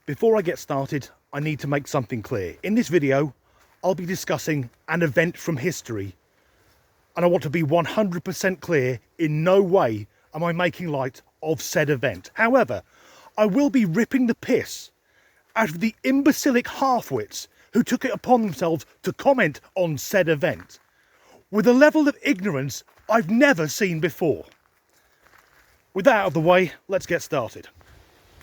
Before I get started, I need to make something clear. In this video, I'll be discussing an event from history, and I want to be 100% clear, in no way am I making light of said event. However, I will be ripping the piss out of the imbecilic halfwits who took it upon themselves to comment on said event with a level of ignorance I've never seen before. With that out of the way, let's get started.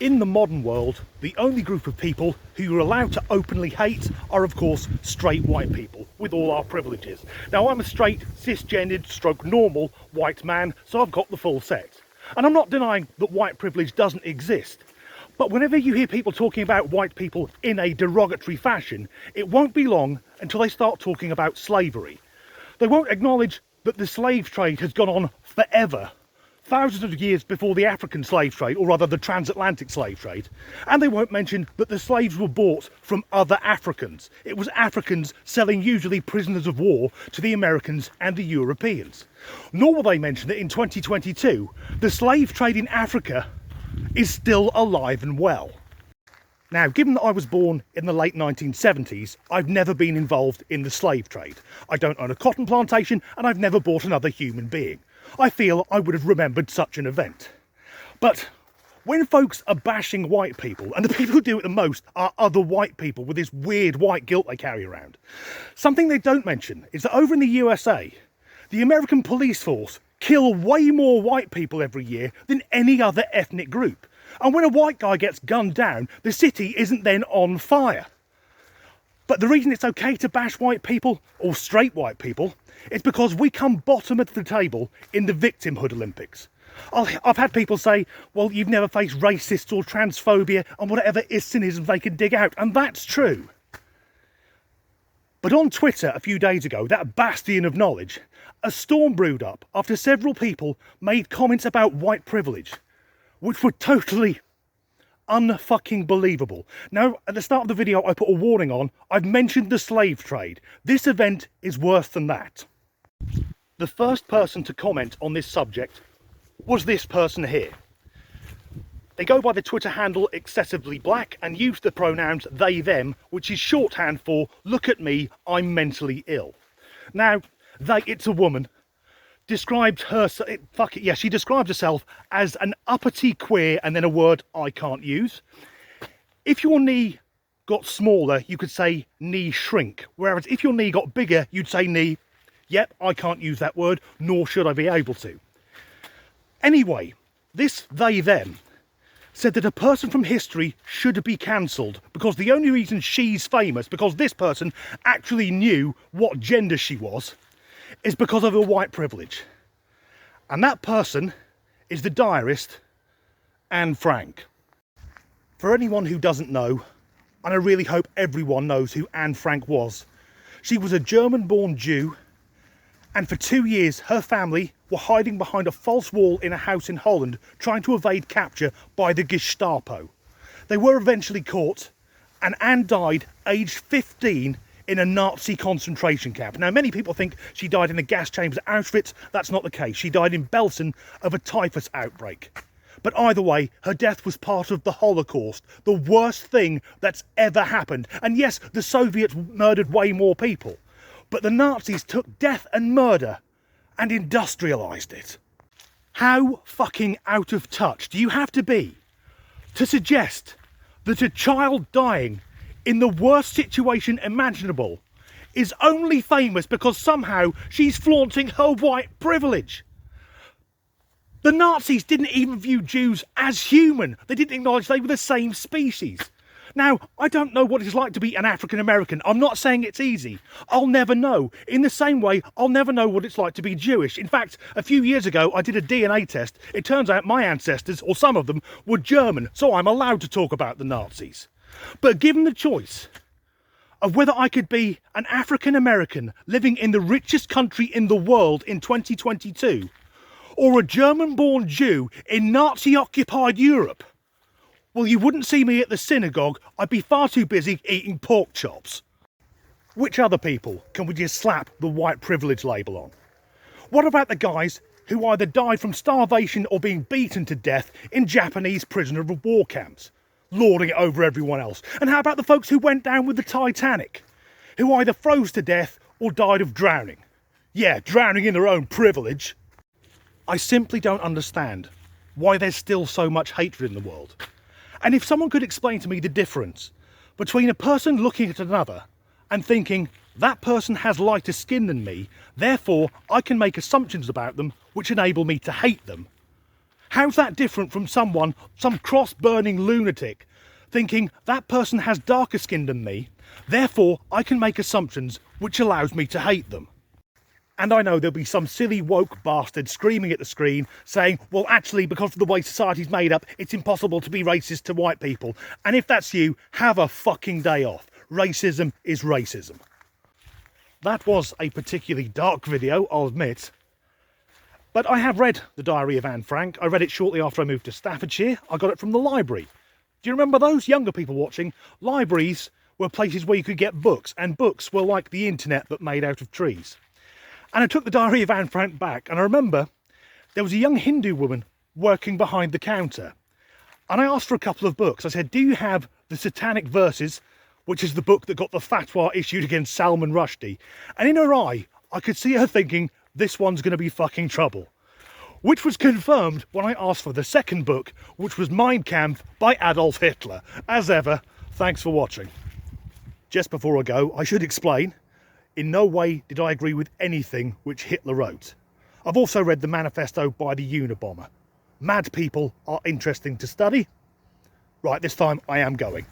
In the modern world, the only group of people who you're allowed to openly hate are, of course, straight white people, with all our privileges. Now, I'm a straight, cisgendered, normal white man, so I've got the full set. And I'm not denying that white privilege doesn't exist. But whenever you hear people talking about white people in a derogatory fashion, it won't be long until they start talking about slavery. They won't acknowledge that the slave trade has gone on forever, thousands of years before the African slave trade, or rather the transatlantic slave trade, and they won't mention that the slaves were bought from other Africans. It was Africans selling usually prisoners of war to the Americans and the Europeans. Nor will they mention that in 2022, the slave trade in Africa is still alive and well. Now, given that I was born in the late 1970s, I've never been involved in the slave trade. I don't own a cotton plantation, and I've never bought another human being. I feel I would have remembered such an event. But when folks are bashing white people, and the people who do it the most are other white people with this weird white guilt they carry around, something they don't mention is that over in the USA, the American police force kill way more white people every year than any other ethnic group. And when a white guy gets gunned down, the city isn't then on fire. But the reason it's okay to bash white people, or straight white people, is because we come bottom of the table in the victimhood Olympics. I've had people say, well, you've never faced racist or transphobia and whatever cynicism they can dig out, and that's true. But on Twitter a few days ago, that bastion of knowledge, a storm brewed up after several people made comments about white privilege, which were totally unfucking believable. Now, at the start of the video, I put a warning on. I've mentioned the slave trade. This event is worse than that. The first person to comment on this subject was this person here. They go by the Twitter handle excessively black and use the pronouns they, them, which is shorthand for look at me, I'm mentally ill. Now, it's a woman, described herself, she describes herself as an uppity queer, and then a word I can't use. If your knee got smaller, you could say knee shrink, whereas if your knee got bigger, you'd say knee. Yep, I can't use that word, nor should I be able to. Anyway, this they, them said that a person from history should be cancelled because the only reason she's famous, because this person actually knew what gender she was, is because of her white privilege. And that person is the diarist, Anne Frank. For anyone who doesn't know, and I really hope everyone knows who Anne Frank was, she was a German-born Jew, and for 2 years her family were hiding behind a false wall in a house in Holland trying to evade capture by the Gestapo. They were eventually caught, and Anne died aged 15 in a Nazi concentration camp. Now, many people think she died in the gas chambers at Auschwitz. That's not the case. She died in Belsen of a typhus outbreak. But either way, her death was part of the Holocaust, the worst thing that's ever happened. And yes, the Soviets murdered way more people, but the Nazis took death and murder and industrialised it. How fucking out of touch do you have to be to suggest that a child dying in the worst situation imaginable is only famous because somehow she's flaunting her white privilege? The Nazis didn't even view Jews as human. They didn't acknowledge they were the same species. Now, I don't know what it's like to be an African American. I'm not saying it's easy. I'll never know. In the same way, I'll never know what it's like to be Jewish. In fact, a few years ago, I did a DNA test. It turns out my ancestors, or some of them, were German, so I'm allowed to talk about the Nazis. But given the choice of whether I could be an African American living in the richest country in the world in 2022, or a German-born Jew in Nazi-occupied Europe, well, you wouldn't see me at the synagogue. I'd be far too busy eating pork chops. Which other people can we just slap the white privilege label on? What about the guys who either died from starvation or being beaten to death in Japanese prisoner of war camps? lording it over everyone else? And how about the folks who went down with the Titanic, who either froze to death or died of drowning? Yeah, drowning in their own privilege. I simply don't understand why there's still so much hatred in the world. And if someone could explain to me the difference between a person looking at another and thinking, that person has lighter skin than me, therefore I can make assumptions about them which enable me to hate them. How's that different from someone, some cross-burning lunatic, thinking that person has darker skin than me, therefore I can make assumptions which allows me to hate them? And I know there'll be some silly woke bastard screaming at the screen saying, well, actually, because of the way society's made up, it's impossible to be racist to white people. And if that's you, have a fucking day off. Racism is racism. That was a particularly dark video, I'll admit. But I have read The Diary of Anne Frank. I read it shortly after I moved to Staffordshire. I got it from the library. Do you remember those younger people watching? Libraries were places where you could get books, and books were like the internet but made out of trees. And I took The Diary of Anne Frank back, and I remember there was a young Hindu woman working behind the counter. And I asked for a couple of books. I said, do you have the Satanic Verses, which is the book that got the fatwa issued against Salman Rushdie? And in her eye, I could see her thinking, this one's going to be fucking trouble. Which was confirmed when I asked for the second book, which was Mein Kampf by Adolf Hitler. As ever, thanks for watching. Just before I go, I should explain, in no way did I agree with anything which Hitler wrote. I've also read the manifesto by the Unabomber. Mad people are interesting to study. Right, this time I am going.